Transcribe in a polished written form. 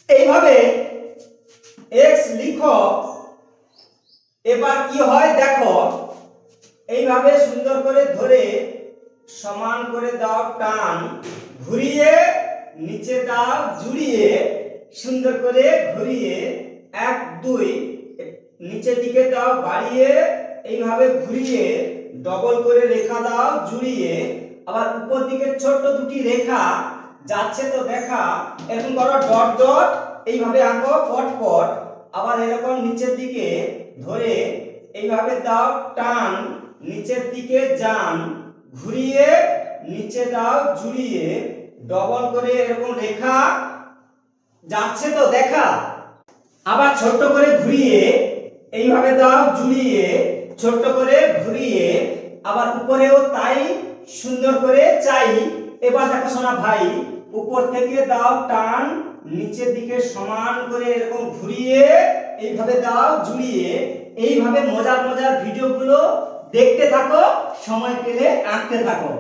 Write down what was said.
এইভাবে x লিখো। এবার কি হয় দেখো, এইভাবে সুন্দর করে ধরে সমান করে দাও টান, ঘুরিয়ে নিচে দাও জুড়িয়ে, সুন্দর করে ঘুরিয়ে 1 2 নিচের দিকে দাও বাড়িয়ে, এইভাবে ঘুরিয়ে ডবল করে রেখা দাও জুড়িয়ে, আবার উপর দিকে ছোট দুটি রেখা যাচ্ছে তো দেখা, এরকম করো ডট ডট, এইভাবে আঁকো পট পট। আবার এরকম নিচের দিকে ধরে এইভাবে দাও টান, নিচের দিকে যান, ঘুরিয়ে নিচে দাও জুড়িয়ে, ডবল করে এরকম রেখা যাচ্ছে তো দেখা। আবার ছোট করে ঘুরিয়ে এইভাবে দাও জুড়িয়ে, ছোট করে ঘুরিয়ে, আবার উপরেও তাই সুন্দর করে চাই। এবার দেখো সোনা ভাই, উপর থেকে দাও টান, নিচের দিকে সমান করে এরকম ঘুরিয়ে এইভাবে দাও জুড়িয়ে। এইভাবে মজার মজার ভিডিওগুলো দেখতে থাকো, সময় পেলে আঁকতে থাকো।